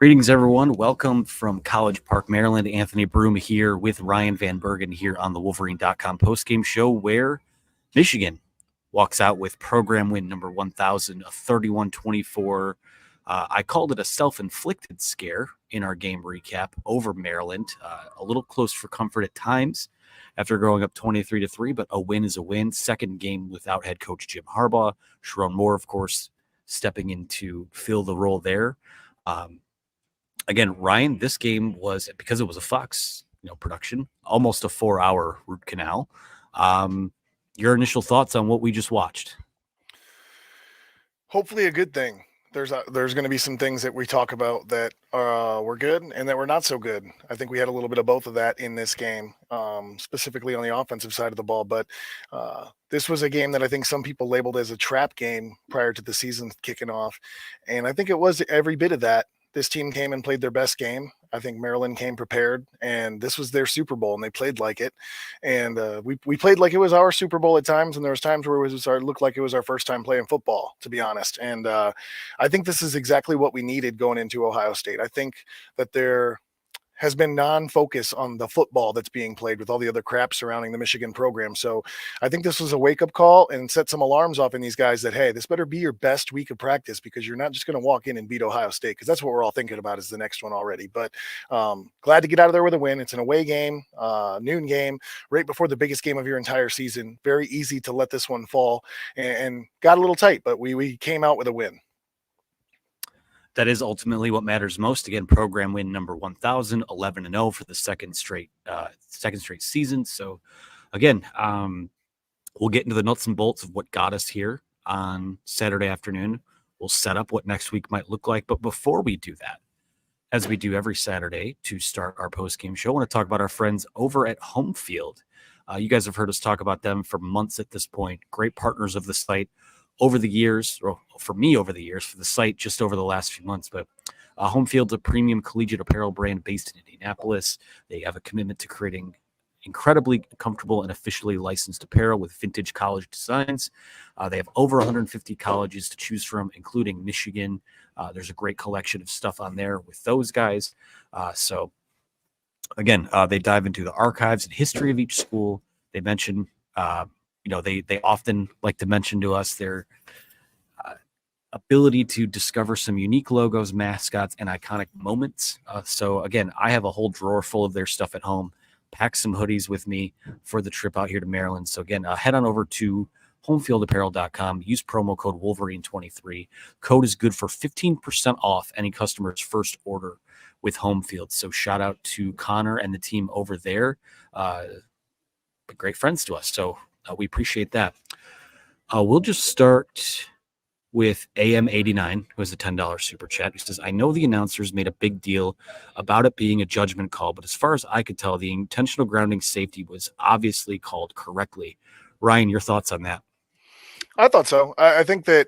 Greetings, everyone. Welcome from College Park, Maryland. Anthony Broome here with Ryan Van Bergen here on the Wolverine.com postgame show, where Michigan walks out with program win number 1,000, a 31-24. I called it a self-inflicted scare in our game recap over Maryland. A little close for comfort at times after growing up 23-3, but a win is a win. Second game without head coach Jim Harbaugh. Sharon Moore, of course, stepping in to fill the role there. Again, Ryan, this game was, because it was a Fox production, almost a 4-hour root canal. Your initial thoughts on what we just watched? Hopefully a good thing. There's going to be some things that we talk about that were good and that were not so good. I think we had a little bit of both of that in this game, specifically on the offensive side of the ball. But this was a game that I think some people labeled as a trap game prior to the season kicking off. And I think it was every bit of that. This team came and played their best game. I think Maryland came prepared, and this was their Super Bowl, and they played like it. And we played like it was our Super Bowl at times, and there was times where it looked like it was our first time playing football, to be honest. And I think this is exactly what we needed going into Ohio State. I think that there has been non-focus on the football that's being played with all the other crap surrounding the Michigan program. So I think this was a wake-up call and set some alarms off in these guys that, hey, this better be your best week of practice, because you're not just going to walk in and beat Ohio State, because that's what we're all thinking about is the next one already. But glad to get out of there with a win. It's an away game, noon game, right before the biggest game of your entire season. Very easy to let this one fall, and got a little tight, but we came out with a win. That is ultimately what matters most. Again, program win number 1,000, 11-0 for the second straight season. So, again, we'll get into the nuts and bolts of what got us here on Saturday afternoon. We'll set up what next week might look like. But before we do that, as we do every Saturday to start our post-game show, I want to talk about our friends over at Home Field. You guys have heard us talk about them for months at this point. Great partners of the site over the years, or for me over the years, for the site just over the last few months. But Home Field's a premium collegiate apparel brand based in Indianapolis. They have a commitment to creating incredibly comfortable and officially licensed apparel with vintage college designs. They have over 150 colleges to choose from, including Michigan. There's a great collection of stuff on there with those guys. So again, they dive into the archives and history of each school. They mention they often like to mention to us their ability to discover some unique logos, mascots, and iconic moments. So again, I have a whole drawer full of their stuff at home. Pack some hoodies with me for the trip out here to Maryland. So again, head on over to homefieldapparel.com. Use promo code Wolverine23. Code is good for 15% off any customer's first order with Home Field. So shout out to Connor and the team over there. Great friends to us. So we appreciate that. We'll just start with AM89, who has a $10 super chat, who says, I know the announcers made a big deal about it being a judgment call, but as far as I could tell, the intentional grounding safety was obviously called correctly. Ryan, your thoughts on that? I thought so. I think that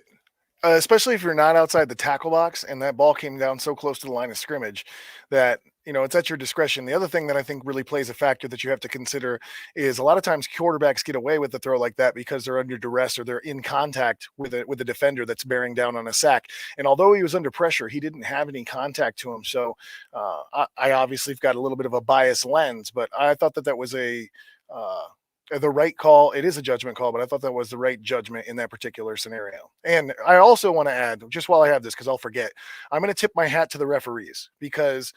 especially if you're not outside the tackle box and that ball came down so close to the line of scrimmage that, it's at your discretion. The other thing that I think really plays a factor that you have to consider is a lot of times quarterbacks get away with a throw like that because they're under duress or they're in contact with a defender that's bearing down on a sack. And although he was under pressure, he didn't have any contact to him. So I obviously have got a little bit of a biased lens, but I thought that was the right call. It is a judgment call, but I thought that was the right judgment in that particular scenario. And I also want to add, just while I have this, because I'll forget, I'm going to tip my hat to the referees, because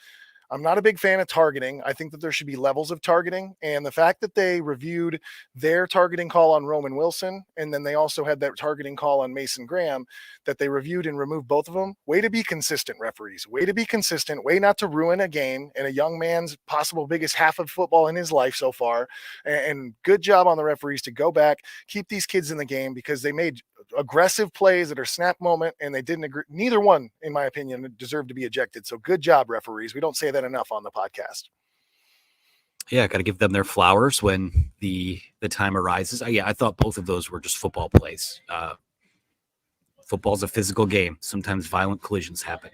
I'm not a big fan of targeting. I think that there should be levels of targeting. And the fact that they reviewed their targeting call on Roman Wilson, and then they also had that targeting call on Mason Graham, that they reviewed and removed both of them. Way to be consistent, referees. Way to be consistent. Way not to ruin a game and a young man's possible biggest half of football in his life so far. And good job on the referees to go back, keep these kids in the game, because they made aggressive plays that are snap moment, and they didn't agree. Neither one, in my opinion, deserved to be ejected. So good job, referees. We don't say that enough on the podcast. Yeah, got to give them their flowers when the time arises. I thought both of those were just football plays. Football's a physical game. Sometimes violent collisions happen,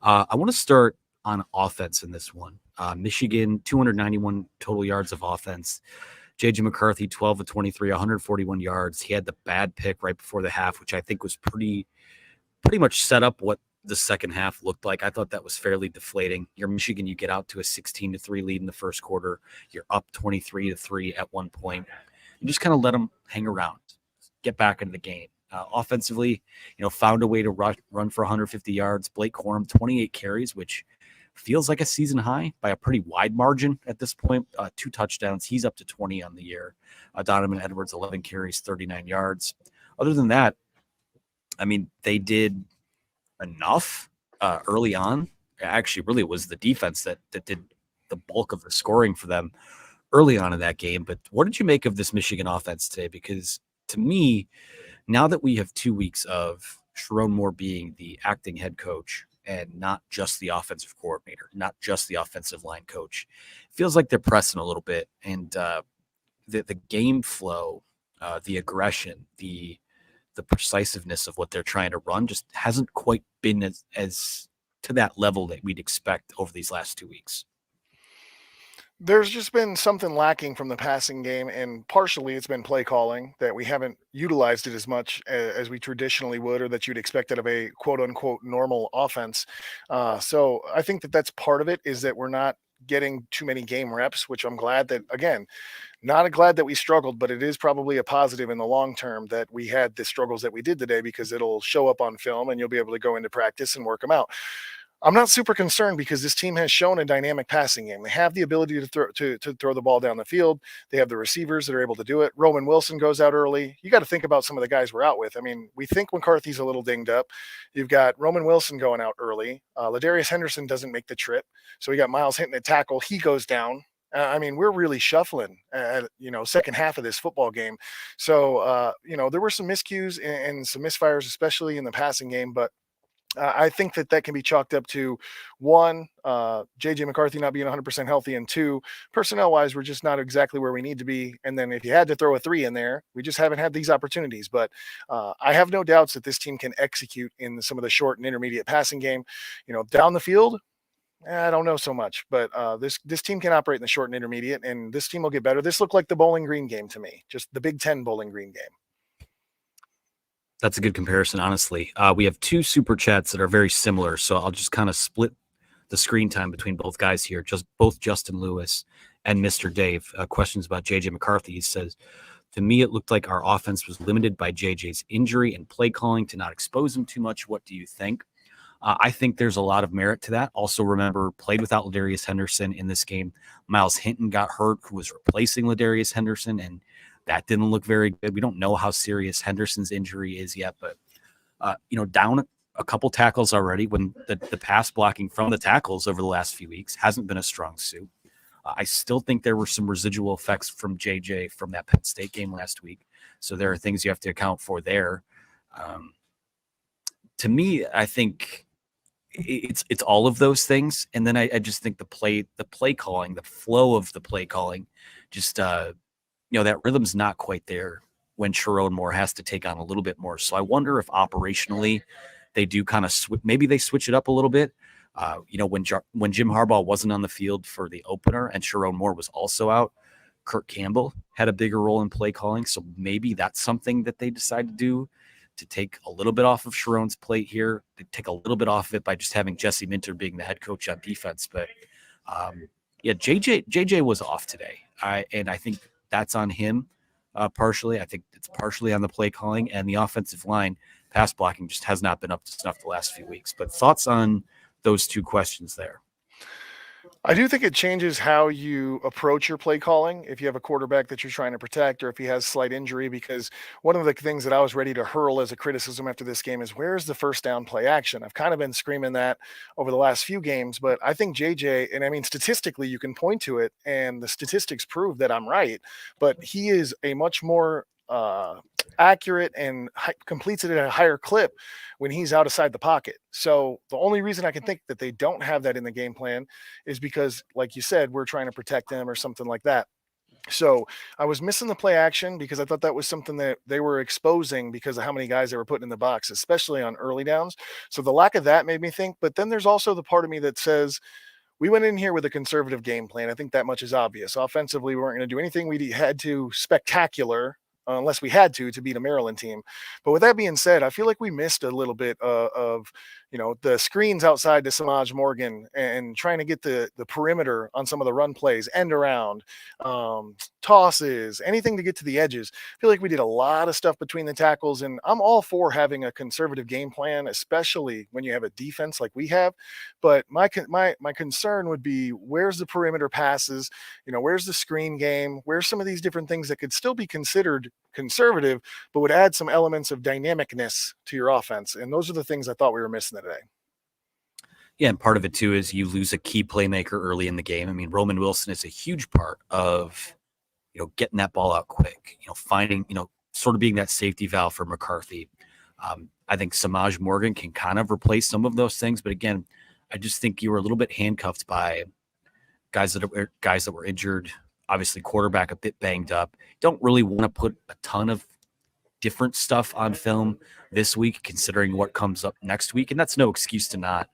I want to start on offense in this one. Michigan, 291 total yards of offense. J.J. McCarthy, 12 of 23, 141 yards. He had the bad pick right before the half, which I think was pretty much set up what the second half looked like. I thought that was fairly deflating. You're Michigan, you get out to a 16-3 lead in the first quarter. You're up 23-3 at one point. You just kind of let them hang around, get back into the game. Offensively, found a way to run for 150 yards. Blake Corum, 28 carries, which feels like a season high by a pretty wide margin at this point. 2 touchdowns. He's up to 20 on the year. Donovan Edwards, 11 carries, 39 yards. Other than that, I mean, they did enough early on. Actually, really, it was the defense that did the bulk of the scoring for them early on in that game. But what did you make of this Michigan offense today? Because to me, now that we have 2 weeks of Sherrone Moore being the acting head coach and not just the offensive coordinator, not just the offensive line coach, it feels like they're pressing a little bit. And the game flow, the aggression, the precisiveness of what they're trying to run just hasn't quite been as to that level that we'd expect over these last 2 weeks. There's just been something lacking from the passing game, and partially it's been play calling that we haven't utilized it as much as we traditionally would, or that you'd expect out of a quote unquote normal offense. So I think that that's part of it, is that we're not getting too many game reps, which I'm glad that, again, not glad that we struggled, but it is probably a positive in the long term that we had the struggles that we did today, because it'll show up on film and you'll be able to go into practice and work them out. I'm not super concerned because this team has shown a dynamic passing game. They have the ability to throw the ball down the field. They have the receivers that are able to do it. Roman Wilson goes out early. You got to think about some of the guys we're out with. I mean, we think McCarthy's a little dinged up. You've got Roman Wilson going out early. Ladarius Henderson doesn't make the trip. So we got Miles Hinton at tackle. He goes down. I mean, we're really shuffling at, second half of this football game. So, there were some miscues and some misfires, especially in the passing game, but I think that can be chalked up to one, JJ McCarthy not being 100% healthy, and two, personnel wise, we're just not exactly where we need to be. And then if you had to throw a 3 in there, we just haven't had these opportunities. But I have no doubts that this team can execute in some of the short and intermediate passing game. Down the field, I don't know so much, but this team can operate in the short and intermediate, and this team will get better. This looked like the Bowling Green game to me, just the Big Ten Bowling Green game. That's a good comparison, honestly. We have 2 super chats that are very similar, so I'll just kind of split the screen time between both guys here. Just both Justin Lewis and Mr. Dave. Questions about JJ McCarthy. He says, to me, it looked like our offense was limited by JJ's injury and play calling to not expose him too much. What do you think? I think there's a lot of merit to that. Also, remember, played without Ladarius Henderson in this game. Miles Hinton got hurt, who was replacing Ladarius Henderson, and that didn't look very good. We don't know how serious Henderson's injury is yet, but down a couple tackles already when the pass blocking from the tackles over the last few weeks hasn't been a strong suit. I still think there were some residual effects from JJ from that Penn State game last week. So there are things you have to account for there. To me, I think it's all of those things. And then I just think the play calling, the flow of the play calling, just that rhythm's not quite there when Sherrone Moore has to take on a little bit more. So I wonder if operationally they do kind of maybe they switch it up a little bit. When Jim Harbaugh wasn't on the field for the opener and Sherrone Moore was also out, Kirk Campbell had a bigger role in play calling. So maybe that's something that they decide to do, to take a little bit off of Sherrone's plate here, to take a little bit off of it by just having Jesse Minter being the head coach on defense. But JJ was off today. I think that's on him partially. I think it's partially on the play calling, and the offensive line pass blocking just has not been up to snuff the last few weeks. But thoughts on those 2 questions there? I do think it changes how you approach your play calling if you have a quarterback that you're trying to protect, or if he has slight injury, because one of the things that I was ready to hurl as a criticism after this game is, where's the first down play action? I've kind of been screaming that over the last few games, but I think JJ, and I mean, statistically, you can point to it and the statistics prove that I'm right, but he is a much more accurate and completes it at a higher clip when he's outside the pocket. So the only reason I can think that they don't have that in the game plan is because, like you said, we're trying to protect them or something like that. So I was missing the play action because I thought that was something that they were exposing because of how many guys they were putting in the box, especially on early downs. So the lack of that made me think, but then there's also the part of me that says, we went in here with a conservative game plan. I think that much is obvious. Offensively, we weren't going to do anything we had to spectacular unless we had to beat a Maryland team. But with that being said, I feel like we missed a little bit of the screens outside to Samaj Morgan and trying to get the perimeter on some of the run plays, end around, tosses, anything to get to the edges. I feel like we did a lot of stuff between the tackles, and I'm all for having a conservative game plan, especially when you have a defense like we have. But my concern would be, where's the perimeter passes? Where's the screen game? Where's some of these different things that could still be considered conservative, but would add some elements of dynamicness to your offense? And those are the things I thought we were missing today. Yeah, and part of it too is you lose a key playmaker early in the game. I mean, Roman Wilson is a huge part of getting that ball out quick. Finding sort of being that safety valve for McCarthy. I think Samaj Morgan can kind of replace some of those things, but again, I just think you were a little bit handcuffed by guys that were injured. Obviously, quarterback a bit banged up. Don't really want to put a ton of different stuff on film this week, considering what comes up next week, and that's no excuse to not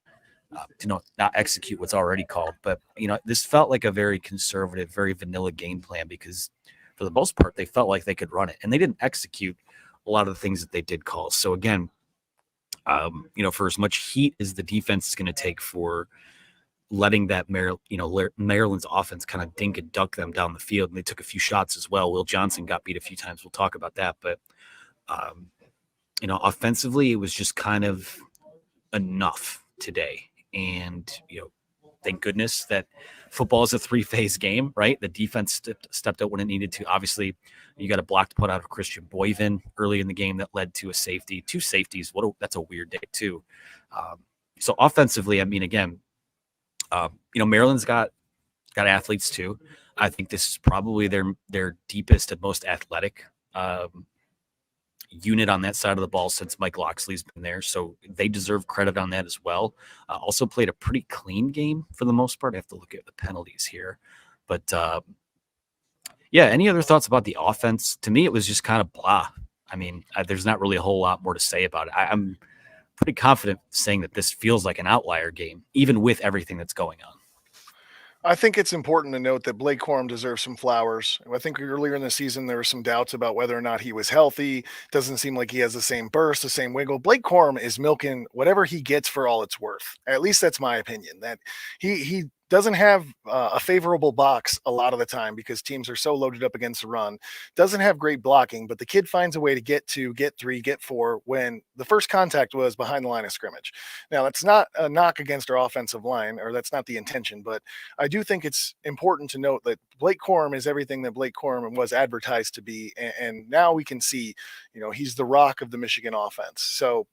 execute what's already called. But this felt like a very conservative, very vanilla game plan, because for the most part they felt like they could run it, and they didn't execute a lot of the things that they did call. So again, for as much heat as the defense is going to take for letting that Maryland's offense kind of dink and duck them down the field, and they took a few shots as well. Will Johnson got beat a few times. We'll talk about that, but offensively, it was just kind of enough today. And thank goodness that football is a three-phase game, right? The defense stepped out when it needed to. Obviously, you got a blocked put out of Christian Boyvin early in the game that led to a safety, two safeties. That's a weird day too. So offensively, I mean, again, Maryland's got athletes too. I think this is probably their deepest and most athletic unit on that side of the ball since Mike Loxley's been there. So they deserve credit on that as well. Also played a pretty clean game for the most part. I have to look at the penalties here. But yeah, any other thoughts about the offense? To me, it was just kind of blah. I mean, there's not really a whole lot more to say about it. I'm pretty confident saying that this feels like an outlier game, even with everything that's going on. I think it's important to note that Blake Corum deserves some flowers. I think earlier in the season, there were some doubts about whether or not he was healthy. Doesn't seem like he has the same burst, the same wiggle. Blake Corum is milking whatever he gets for all it's worth. At least that's my opinion, that he doesn't have a favorable box a lot of the time because teams are so loaded up against the run. Doesn't have great blocking, but the kid finds a way to get 2, get 3, get 4 when the first contact was behind the line of scrimmage. Now, that's not a knock against our offensive line, or that's not the intention, but I do think it's important to note that Blake Corum is everything that Blake Corum was advertised to be. And now we can see, he's the rock of the Michigan offense. So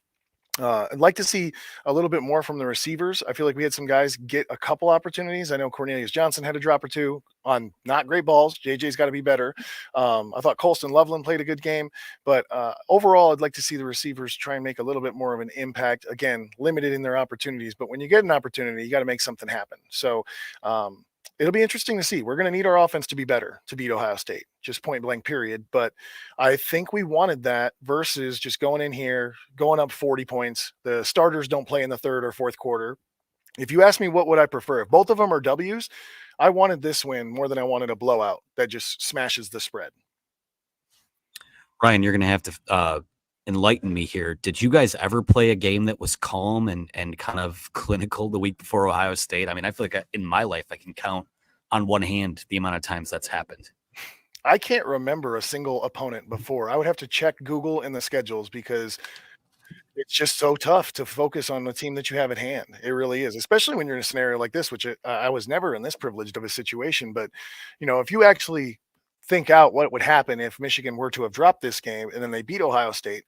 I'd like to see a little bit more from the receivers. I feel like we had some guys get a couple opportunities. I know Cornelius Johnson had a drop or two on not great balls. JJ's got to be better. I thought Colston Loveland played a good game, but overall, I'd like to see the receivers try and make a little bit more of an impact. Again, limited in their opportunities, but when you get an opportunity, you got to make something happen. So it'll be interesting to see. We're going to need our offense to be better to beat Ohio State, just point blank period. But I think we wanted that versus just going in here, going up 40 points. The starters don't play in the third or fourth quarter. If you ask me what would I prefer, if both of them are W's, I wanted this win more than I wanted a blowout that just smashes the spread. Ryan, you're going to have to enlighten me here. Did you guys ever play a game that was calm and kind of clinical the week before Ohio State? I mean, I feel like in my life, I can count on one hand the amount of times that's happened. I can't remember a single opponent before. I would have to check Google in the schedules because it's just so tough to focus on the team that you have at hand. It really is, especially when you're in a scenario like this, which I was never in this privileged of a situation. But, if you actually think out what would happen if Michigan were to have dropped this game and then they beat Ohio State,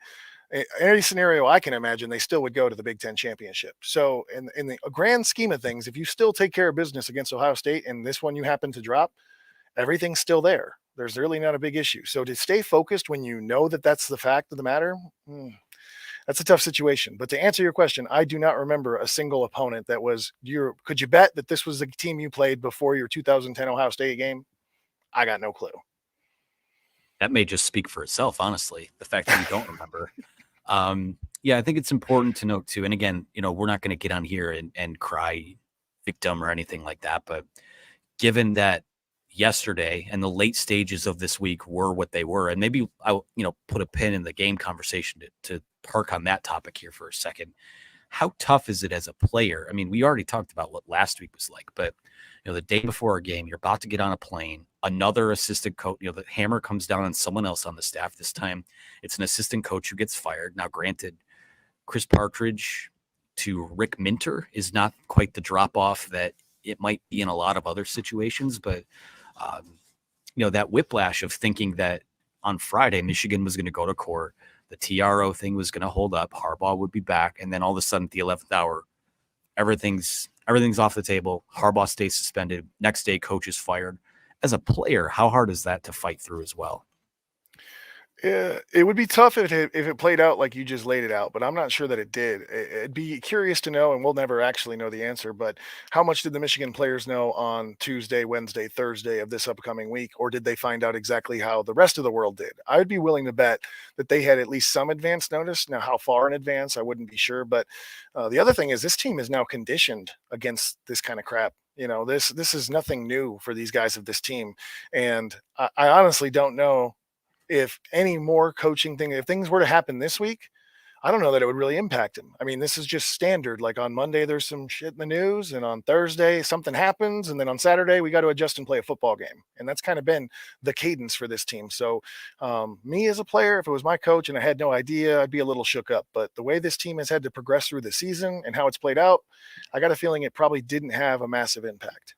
in any scenario I can imagine, they still would go to the Big Ten championship. So in the grand scheme of things, if you still take care of business against Ohio State and this one you happen to drop, everything's still there. There's really not a big issue. So to stay focused when you know that that's the fact of the matter, that's a tough situation. But to answer your question, I do not remember a single opponent that was could you bet that this was the team you played before your 2010 Ohio State game? I got no clue. That may just speak for itself, honestly, the fact that you don't remember. Yeah, I think it's important to note too. And again, we're not going to get on here and cry victim or anything like that. But given that yesterday and the late stages of this week were what they were, and maybe I'll put a pin in the game conversation to park on that topic here for a second. how tough is it as a player? I mean, we already talked about what last week was like, but the day before a game, you're about to get on a plane. Another assistant coach, the hammer comes down on someone else on the staff. This time, it's an assistant coach who gets fired. Now, granted, Chris Partridge to Rick Minter is not quite the drop off that it might be in a lot of other situations, but that whiplash of thinking that on Friday Michigan was going to go to court, the TRO thing was going to hold up, Harbaugh would be back, and then all of a sudden at the 11th hour, everything's off the table. Harbaugh stays suspended. Next day, coach is fired. As a player, how hard is that to fight through as well? Yeah, it would be tough if it played out like you just laid it out, but I'm not sure that it did. It'd be curious to know, and we'll never actually know the answer, but how much did the Michigan players know on Tuesday, Wednesday, Thursday of this upcoming week, or did they find out exactly how the rest of the world did? I would be willing to bet that they had at least some advance notice. Now, how far in advance, I wouldn't be sure, but the other thing is this team is now conditioned against this kind of crap. This is nothing new for these guys of this team, and I honestly don't know if any more coaching thing, if things were to happen this week, I don't know that it would really impact him. I mean, this is just standard. Like on Monday, there's some shit in the news, and on Thursday, something happens, and then on Saturday, we got to adjust and play a football game. And that's kind of been the cadence for this team. So, me as a player, if it was my coach and I had no idea, I'd be a little shook up. But the way this team has had to progress through the season and how it's played out, I got a feeling it probably didn't have a massive impact.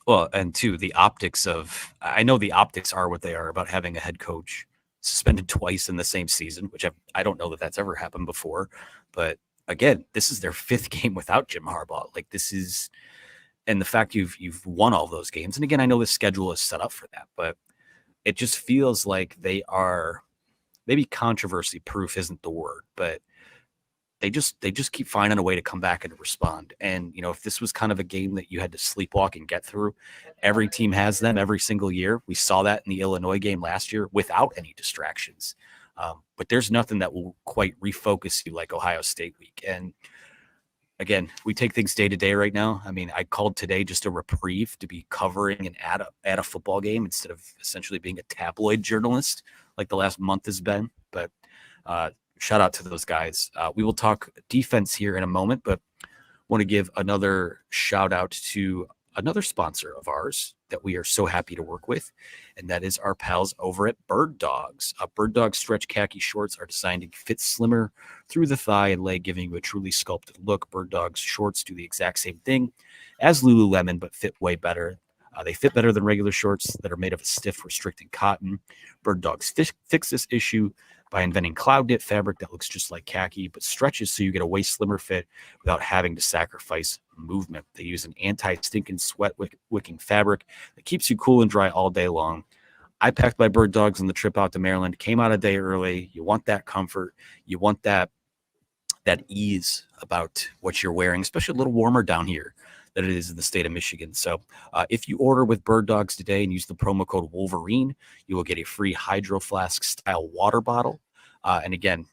Well, and two, the optics of I know the optics are what they are about having a head coach suspended twice in the same season, which I don't know that that's ever happened before. But again, this is their fifth game without Jim Harbaugh. Like this is, and the fact you've won all those games. And again, I know the schedule is set up for that, but it just feels like they are maybe controversy proof isn't the word, but they just keep finding a way to come back and respond. And if this was kind of a game that you had to sleepwalk and get through, every team has them every single year. We saw that in the Illinois game last year without any distractions. But there's nothing that will quite refocus you like Ohio State week. And again, we take things day to day right now. I mean, I called today just a reprieve to be covering and at a football game instead of essentially being a tabloid journalist like the last month has been. But shout out to those guys. We will talk defense here in a moment, but want to give another shout out to another sponsor of ours that we are so happy to work with, and that is our pals over at Bird Dogs. Bird Dogs stretch khaki shorts are designed to fit slimmer through the thigh and leg, giving you a truly sculpted look. Bird Dogs shorts do the exact same thing as Lululemon, but fit way better. They fit better than regular shorts that are made of a stiff, restricted cotton. Bird Dogs fix this issue by inventing cloud knit fabric that looks just like khaki, but stretches so you get a way slimmer fit without having to sacrifice movement. They use an anti-stinking sweat wicking fabric that keeps you cool and dry all day long. I packed my Bird Dogs on the trip out to Maryland, came out a day early. You want that comfort. You want that ease about what you're wearing, especially a little warmer down here than it is in the state of Michigan. So if you order with Bird Dogs today and use the promo code Wolverine, you will get a free Hydro Flask style water bottle. And again,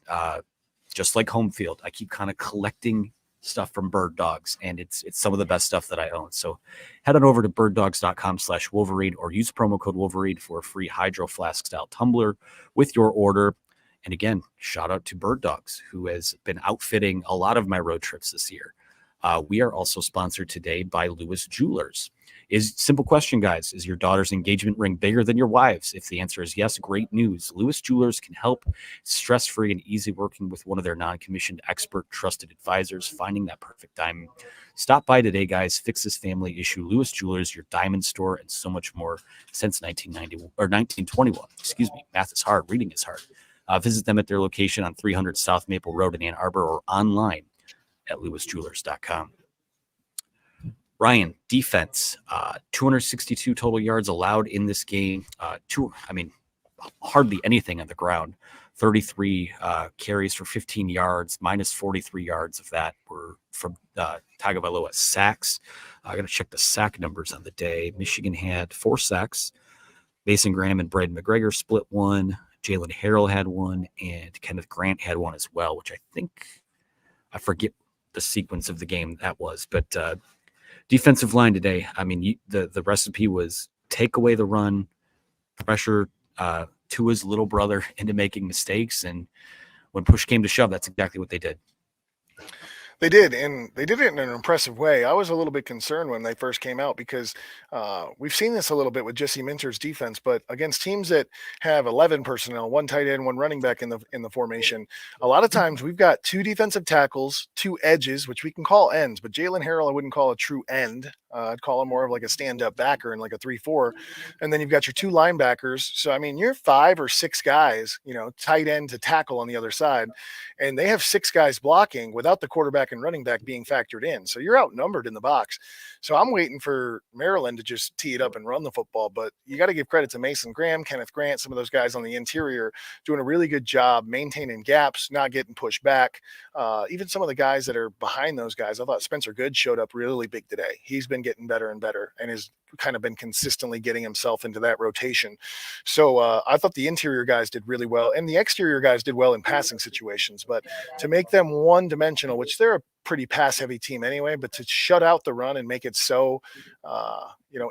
just like home field, I keep kind of collecting stuff from Bird Dogs, and it's some of the best stuff that I own. So head on over to birddogs.com/Wolverine or use promo code Wolverine for a free Hydro Flask style tumbler with your order. And again, shout out to Bird Dogs, who has been outfitting a lot of my road trips this year. We are also sponsored today by Lewis Jewelers. Simple question, guys. Is your daughter's engagement ring bigger than your wife's? If the answer is yes, great news. Lewis Jewelers can help. Stress-free and easy working with one of their non-commissioned expert trusted advisors, finding that perfect diamond. Stop by today, guys. Fix this family issue. Lewis Jewelers, your diamond store, and so much more since 1921. Excuse me. Math is hard. Reading is hard. Visit them at their location on 300 South Maple Road in Ann Arbor or online at lewisjewelers.com. Ryan, defense, 262 total yards allowed in this game. Hardly anything on the ground. 33 carries for 15 yards, minus 43 yards of that were from Tagovailoa sacks. I got to check the sack numbers on the day. Michigan had 4 sacks. Mason Graham and Braden McGregor split one. Jalen Harrell had one, and Kenneth Grant had one as well, which I forget the sequence of the game that was, but defensive line today, I mean, the recipe was take away the run, pressure Tua's little brother into making mistakes, and when push came to shove, that's exactly what they did. They did, and they did it in an impressive way. I was a little bit concerned when they first came out because we've seen this a little bit with Jesse Minter's defense, but against teams that have 11 personnel, one tight end, one running back in the formation, a lot of times we've got two defensive tackles, two edges, which we can call ends, but Jalen Harrell I wouldn't call a true end. I'd call him more of like a stand-up backer in like a 3-4, and then you've got your two linebackers. So I mean, you're 5 or 6 guys, tight end to tackle on the other side, and they have 6 guys blocking without the quarterback and running back being factored in. So you're outnumbered in the box. So I'm waiting for Maryland to just tee it up and run the football. But you got to give credit to Mason Graham, Kenneth Grant, some of those guys on the interior doing a really good job maintaining gaps, not getting pushed back. Even some of the guys that are behind those guys, I thought Spencer Good showed up really big today. He's been getting better and better and has kind of been consistently getting himself into that rotation. So I thought the interior guys did really well, and the exterior guys did well in passing situations. But to make them one-dimensional, which they're a pretty pass-heavy team anyway, but to shut out the run and make it so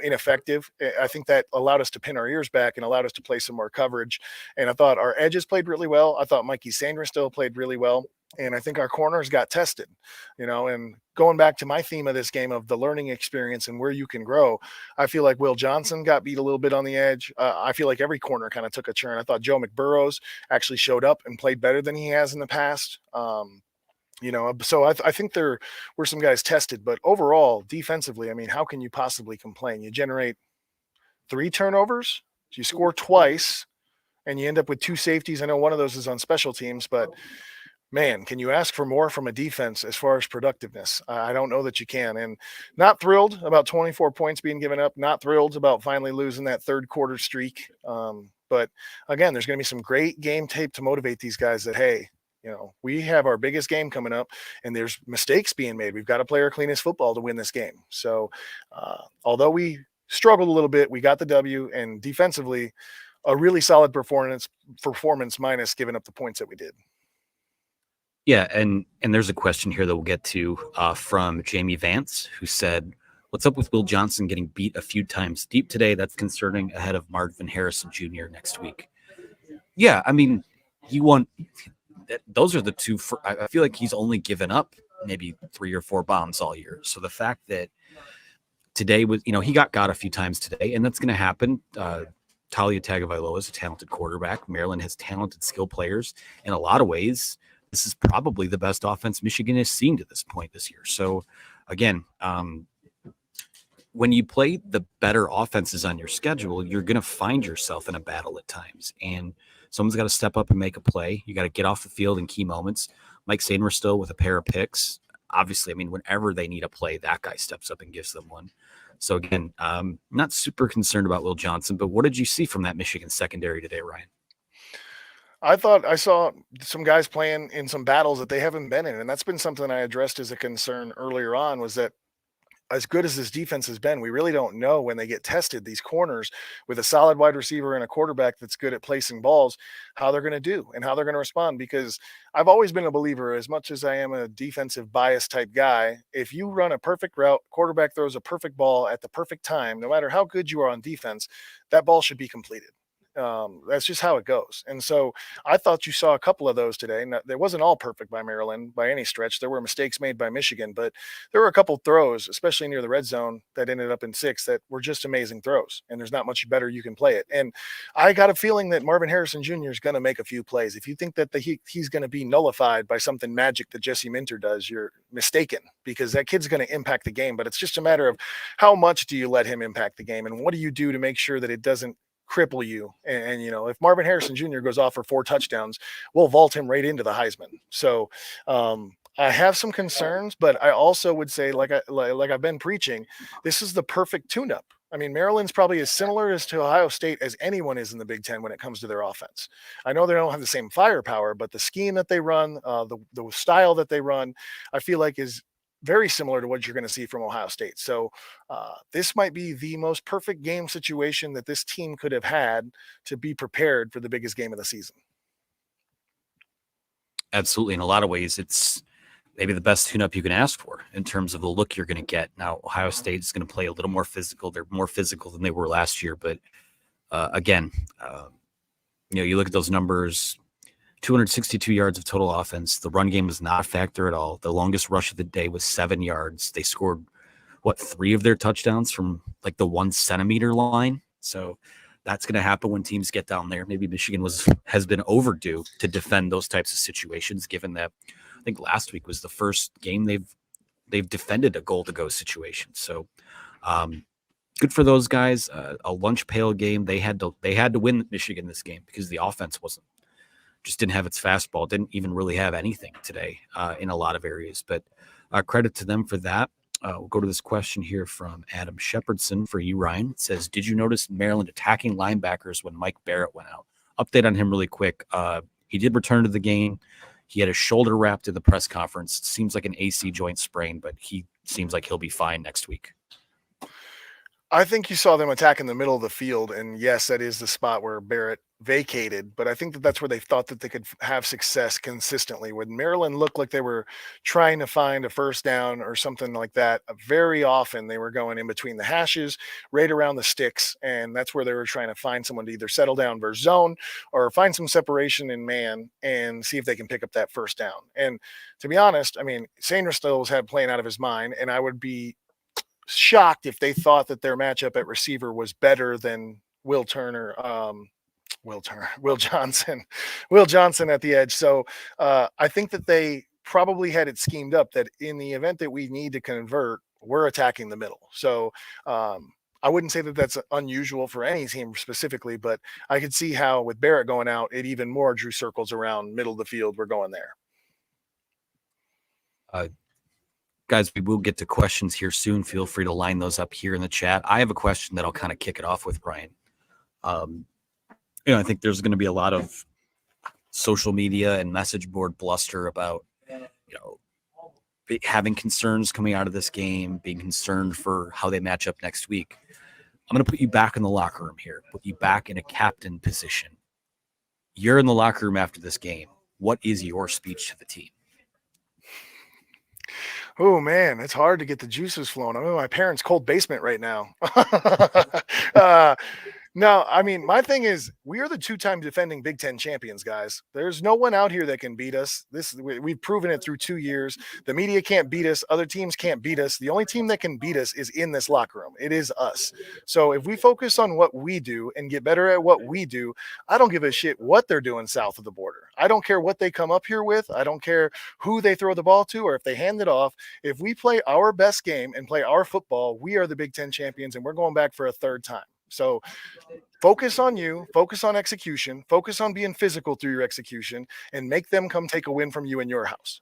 ineffective, I think that allowed us to pin our ears back and allowed us to play some more coverage. And I thought our edges played really well. I thought Mikey Sanders still played really well. And I think our corners got tested, and going back to my theme of this game of the learning experience and where you can grow, I feel like Will Johnson got beat a little bit on the edge. I feel like every corner kind of took a turn. I thought Joe McBurrows actually showed up and played better than he has in the past. So I think there were some guys tested, but overall, defensively, I mean, how can you possibly complain? You generate 3 turnovers, you score twice, and you end up with 2 safeties. I know one of those is on special teams, but man, can you ask for more from a defense as far as productiveness? I don't know that you can. And not thrilled about 24 points being given up. Not thrilled about finally losing that third quarter streak. But again, there's going to be some great game tape to motivate these guys that, hey, we have our biggest game coming up and there's mistakes being made. We've got to play our cleanest football to win this game. So although we struggled a little bit, we got the W, and defensively, a really solid performance minus giving up the points that we did. Yeah, and there's a question here that we'll get to from Jamie Vance, who said, "What's up with Will Johnson getting beat a few times deep today? That's concerning ahead of Marvin Harrison Jr. next week." Yeah, I mean, he won. Those are the two. I feel like he's only given up maybe 3 or 4 bombs all year. So the fact that today was, he got a few times today, and that's going to happen. Talia Tagovailoa is a talented quarterback. Maryland has talented skill players. In a lot of ways, this is probably the best offense Michigan has seen to this point this year. So, again, when you play the better offenses on your schedule, you're going to find yourself in a battle at times. And someone's got to step up and make a play. You got to get off the field in key moments. Mike Sainristil with a pair of picks. Obviously, I mean, whenever they need a play, that guy steps up and gives them one. So, again, not super concerned about Will Johnson, but what did you see from that Michigan secondary today, Ryan? I thought I saw some guys playing in some battles that they haven't been in. And that's been something I addressed as a concern earlier on, was that as good as this defense has been, we really don't know when they get tested, these corners with a solid wide receiver and a quarterback that's good at placing balls, how they're going to do and how they're going to respond. Because I've always been a believer, as much as I am a defensive bias type guy, if you run a perfect route, quarterback throws a perfect ball at the perfect time, no matter how good you are on defense, that ball should be completed. That's just how it goes. And so I thought you saw a couple of those today. Now, there wasn't all perfect by Maryland by any stretch. There were mistakes made by Michigan, but there were a couple throws, especially near the red zone, that ended up in 6 that were just amazing throws. And there's not much better you can play it. And I got a feeling that Marvin Harrison Jr. is going to make a few plays. If you think that he's going to be nullified by something magic that Jesse Minter does, you're mistaken, because that kid's going to impact the game. But it's just a matter of how much do you let him impact the game, and what do you do to make sure that it doesn't cripple you. And if Marvin Harrison Jr. goes off for 4 touchdowns, we'll vault him right into the Heisman. So I have some concerns, but I also would say, like I've been preaching, this is the perfect tune-up. I mean, Maryland's probably as similar as to Ohio State as anyone is in the Big Ten when it comes to their offense. I know they don't have the same firepower, but the scheme that they run, the style that they run, I feel like is very similar to what you're going to see from Ohio State. So this might be the most perfect game situation that this team could have had to be prepared for the biggest game of the season. Absolutely. In a lot of ways, it's maybe the best tune-up you can ask for in terms of the look you're going to get. Now, Ohio State is going to play a little more physical. They're more physical than they were last year. But again, you look at those numbers, 262 yards of total offense. The run game was not a factor at all. The longest rush of the day was 7 yards. They scored, 3 of their touchdowns from like the 1 centimeter line. So that's going to happen when teams get down there. Maybe Michigan has been overdue to defend those types of situations, given that I think last week was the first game they've defended a goal-to-go situation. So good for those guys. A lunch pail game. They had to win Michigan this game because the offense didn't have its fastball, didn't even really have anything today in a lot of areas. But credit to them for that. We'll go to this question here from Adam Shepardson for you, Ryan. It says, did you notice Maryland attacking linebackers when Mike Barrett went out? Update on him really quick. He did return to the game. He had his shoulder wrapped in the press conference. It seems like an AC joint sprain, but he seems like he'll be fine next week. I think you saw them attack in the middle of the field, and yes, that is the spot where Barrett vacated, but I think that's where they thought that they could have success consistently. When Maryland looked like they were trying to find a first down or something like that, very often they were going in between the hashes, right around the sticks, and that's where they were trying to find someone to either settle down versus zone or find some separation in man and see if they can pick up that first down. And to be honest, I mean, Sainristil was playing out of his mind, and I would be shocked if they thought that their matchup at receiver was better than Will Johnson at the edge. So I think that they probably had it schemed up that in the event that we need to convert, we're attacking the middle. So I wouldn't say that that's unusual for any team specifically, but I could see how with Barrett going out, it even more drew circles around middle of the field. We're going there. Guys, we will get to questions here soon. Feel free to line those up here in the chat. I have a question that I'll kind of kick it off with, Brian. I think there's going to be a lot of social media and message board bluster about, having concerns coming out of this game, being concerned for how they match up next week. I'm going to put you back in the locker room here, put you back in a captain position. You're in the locker room after this game. What is your speech to the team? Oh man, it's hard to get the juices flowing. I'm in my parents' cold basement right now. No, I mean, my thing is we are the 2-time defending Big Ten champions, guys. There's no one out here that can beat us. We've proven it through 2 years. The media can't beat us. Other teams can't beat us. The only team that can beat us is in this locker room. It is us. So if we focus on what we do and get better at what we do, I don't give a shit what they're doing south of the border. I don't care what they come up here with. I don't care who they throw the ball to or if they hand it off. If we play our best game and play our football, we are the Big Ten champions and we're going back for a third time. So focus on you, focus on execution, focus on being physical through your execution, and make them come take a win from you in your house.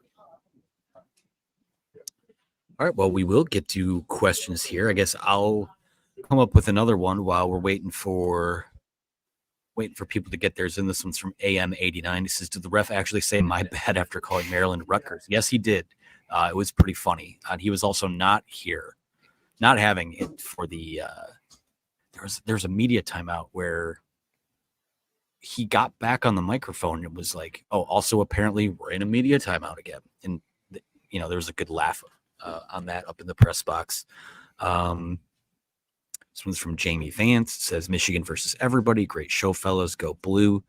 All right, well, we will get to questions here. I guess I'll come up with another one while we're waiting for people to get theirs in. This one's from AM89. He says, did the ref actually say my bad after calling Maryland Rutgers? Yes, he did. It was pretty funny. He was also not here, not having it for the there's a media timeout where he got back on the microphone and it was like, oh, also apparently we're in a media timeout again. And, there was a good laugh on that up in the press box. This one's from Jamie Vance. It says Michigan versus everybody. Great show, fellas. Go blue.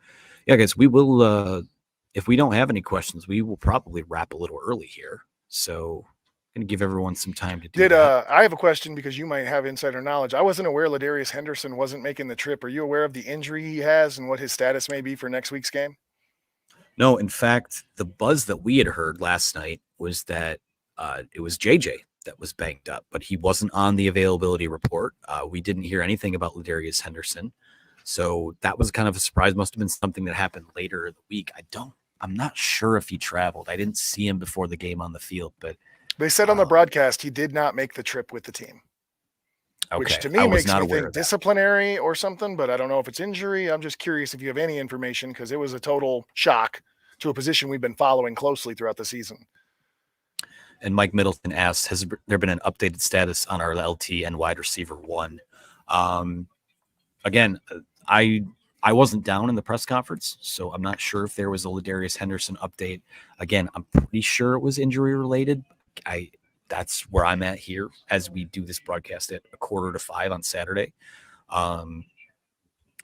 Yeah, guys, we will, if we don't have any questions, we will probably wrap a little early here. So I'm going to give everyone some time to do that. I have a question because you might have insider knowledge. I wasn't aware Ladarius Henderson wasn't making the trip. Are you aware of the injury he has and what his status may be for next week's game? No, in fact, the buzz that we had heard last night was that it was JJ that was banged up, but he wasn't on the availability report. We didn't hear anything about Ladarius Henderson. So that was kind of a surprise. Must have been something that happened later in the week. I'm not sure if he traveled. I didn't see him before the game on the field, but they said on the broadcast he did not make the trip with the team. Okay. Which to me makes me think disciplinary or something, but I don't know if it's injury. I'm just curious if you have any information because it was a total shock to a position we've been following closely throughout the season. And Mike Middleton asks, has there been an updated status on our LT and wide receiver 1? Again, I wasn't down in the press conference, so I'm not sure if there was a Ladarius Henderson update. Again, I'm pretty sure it was injury related. That's where I'm at here as we do this broadcast at 4:45 on Saturday.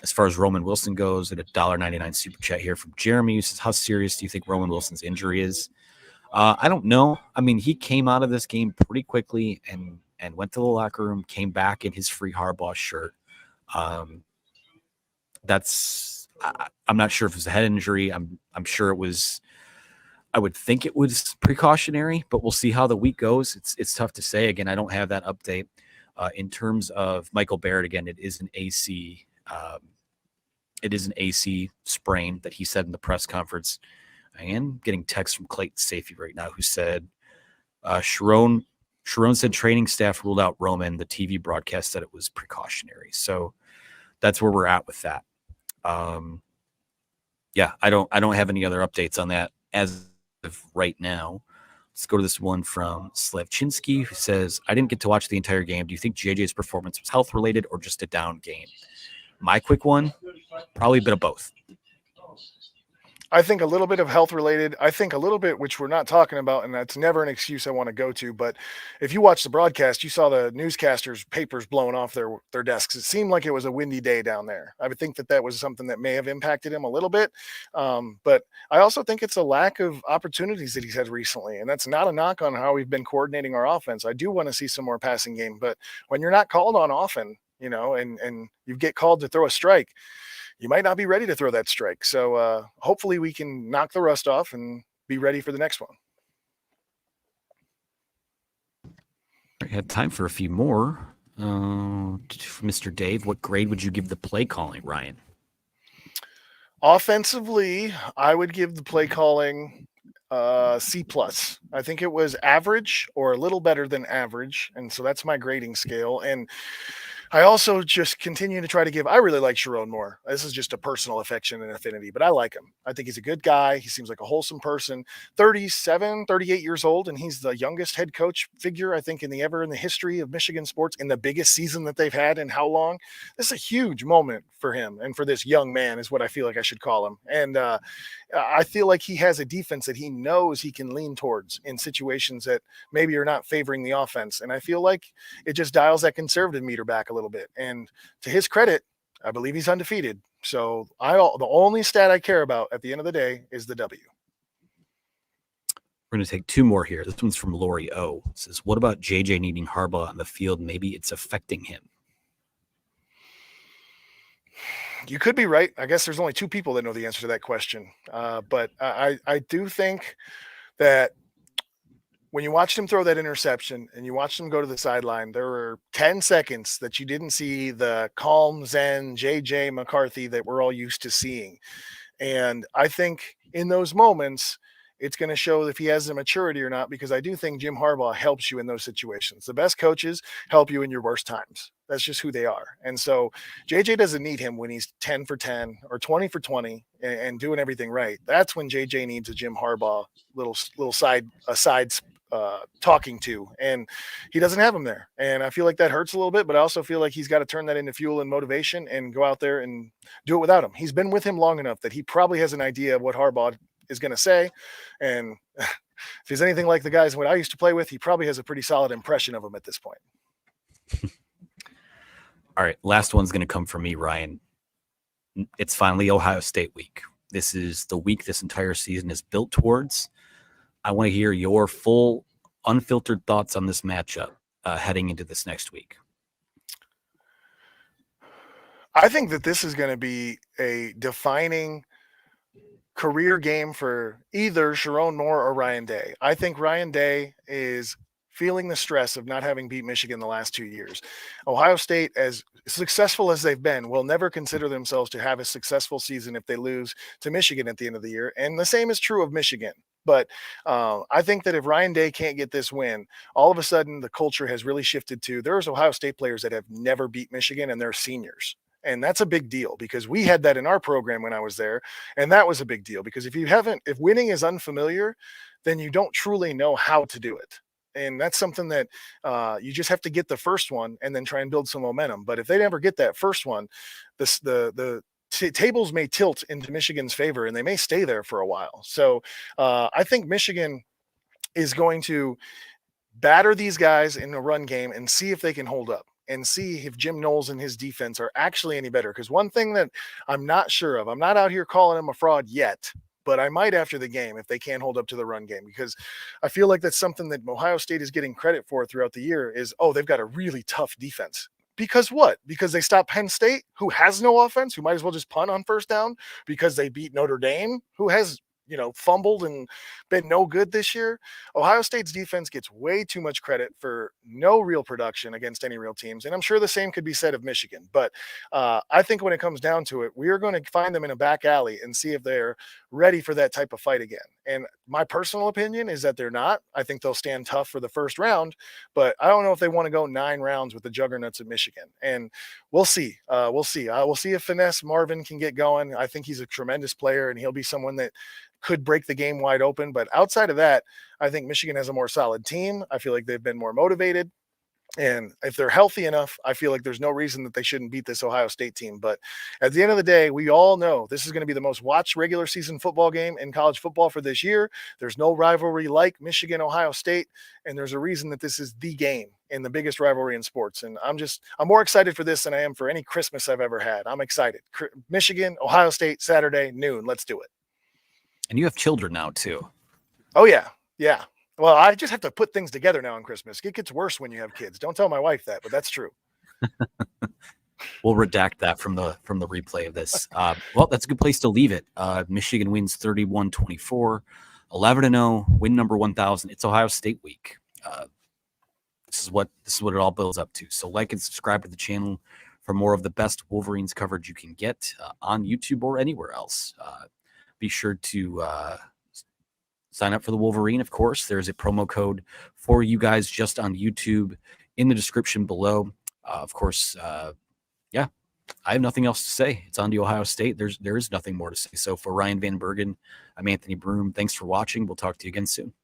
As far as Roman Wilson goes, at $1.99 super chat here from Jeremy, who says, how serious do you think Roman Wilson's injury is? I don't know. I mean, he came out of this game pretty quickly and went to the locker room, came back in his free Harbaugh shirt. I'm not sure if it was a head injury. I'm sure it was. I would think it was precautionary, but we'll see how the week goes. It's tough to say. Again, I don't have that update. In terms of Michael Barrett, again, it is an AC. It is an AC sprain that he said in the press conference. I am getting text from Clayton Safety right now, who said Sharon said training staff ruled out Roman. The TV broadcast said it was precautionary. So that's where we're at with that. Yeah, I don't have any other updates on that as of right now. Let's go to this one from Slavchinsky, who says, I didn't get to watch the entire game. Do you think JJ's performance was health related or just a down game? My quick one, probably a bit of both. I think a little bit of health related. I think a little bit, which we're not talking about, and that's never an excuse I want to go to. But if you watch the broadcast, you saw the newscasters' papers blowing off their desks. It seemed like it was a windy day down there. I would think that was something that may have impacted him a little bit. But I also think it's a lack of opportunities that he's had recently. And that's not a knock on how we've been coordinating our offense. I do want to see some more passing game. But when you're not called on often, and you get called to throw a strike, you might not be ready to throw that strike. So hopefully we can knock the rust off and be ready for the next one. I had time for a few more. Mr. Dave, what grade would you give the play calling, Ryan? Offensively, I would give the play calling C+. I think it was average or a little better than average. And so that's my grading scale. And I also just continue to try to I really like Sharon Moore. This is just a personal affection and affinity, but I like him. I think he's a good guy. He seems like a wholesome person, 37, 38 years old. And he's the youngest head coach figure, I think, in the history of Michigan sports, in the biggest season that they've had in how long. This is a huge moment for him. And for this young man is what I feel like I should call him. And I feel like he has a defense that he knows he can lean towards in situations that maybe are not favoring the offense. And I feel like it just dials that conservative meter back a little bit. And to his credit, I believe he's undefeated. So the only stat I care about at the end of the day is the W. We're going to take two more here. This one's from Lori O. It says, what about JJ needing Harbaugh on the field? Maybe it's affecting him. You could be right. I guess there's only two people that know the answer to that question. But I do think that when you watched him throw that interception and you watched him go to the sideline, there were 10 seconds that you didn't see the calm, zen JJ McCarthy that we're all used to seeing. And I think in those moments, it's going to show if he has the maturity or not, because I do think Jim Harbaugh helps you in those situations. The best coaches help you in your worst times. That's just who they are. And so JJ doesn't need him when he's 10 for 10 or 20 for 20 and doing everything right. That's when JJ needs a Jim Harbaugh little aside talking to, and he doesn't have him there. And I feel like that hurts a little bit, but I also feel like he's got to turn that into fuel and motivation and go out there and do it without him. He's been with him long enough that he probably has an idea of what Harbaugh is going to say. And if he's anything like the guys what I used to play with, he probably has a pretty solid impression of him at this point. All right. Last one's going to come from me, Ryan. It's finally Ohio State week. This is the week this entire season is built towards. I want to hear your full, unfiltered thoughts on this matchup heading into this next week. I think that this is going to be a defining career game for either Sharon Moore or Ryan Day. I think Ryan Day is feeling the stress of not having beat Michigan the last 2 years. Ohio State, as successful as they've been, will never consider themselves to have a successful season if they lose to Michigan at the end of the year. And the same is true of Michigan. But I think that if Ryan Day can't get this win, all of a sudden the culture has really shifted to there's Ohio State players that have never beat Michigan and they're seniors. And that's a big deal because we had that in our program when I was there. And that was a big deal because if winning is unfamiliar, then you don't truly know how to do it. And that's something that you just have to get the first one and then try and build some momentum. But if they never get that first one, the tables may tilt into Michigan's favor and they may stay there for a while. So I think Michigan is going to batter these guys in a run game and see if they can hold up. and see if Jim Knowles and his defense are actually any better. Because one thing that I'm not sure of, I'm not out here calling him a fraud yet, but I might after the game if they can't hold up to the run game, because I feel like that's something that Ohio State is getting credit for throughout the year is, oh, they've got a really tough defense. Because what? Because they stopped Penn State, who has no offense, who might as well just punt on first down, because they beat Notre Dame, who has fumbled and been no good this year. Ohio State's defense gets way too much credit for no real production against any real teams. And I'm sure the same could be said of Michigan. But I think when it comes down to it, we are going to find them in a back alley and see if they're ready for that type of fight again. And my personal opinion is that they're not. I think they'll stand tough for the first round, but I don't know if they want to go 9 rounds with the juggernauts of Michigan. And we'll see. We'll see. We'll see if Finesse Marvin can get going. I think he's a tremendous player, and he'll be someone that could break the game wide open. But outside of that, I think Michigan has a more solid team. I feel like they've been more motivated. And if they're healthy enough, I feel like there's no reason that they shouldn't beat this Ohio State team. But at the end of the day, we all know this is going to be the most watched regular season football game in college football for this year. There's no rivalry like Michigan, Ohio State. And there's a reason that this is the game and the biggest rivalry in sports. And I'm more excited for this than I am for any Christmas I've ever had. I'm excited. Michigan, Ohio State, Saturday, noon. Let's do it. And you have children now too. Oh yeah. Yeah. Well, I just have to put things together now on Christmas. It gets worse when you have kids. Don't tell my wife that, but that's true. We'll redact that from the replay of this. Well, that's a good place to leave it. Michigan wins 31-24, 11-0, win number 1,000. It's Ohio State week. This is what it all builds up to. So like and subscribe to the channel for more of the best Wolverines coverage you can get on YouTube or anywhere else. Be sure to sign up for the Wolverine, of course. There's a promo code for you guys just on YouTube in the description below. Of course, yeah, I have nothing else to say. It's on to Ohio State. There is nothing more to say. So for Ryan Van Bergen, I'm Anthony Broome. Thanks for watching. We'll talk to you again soon.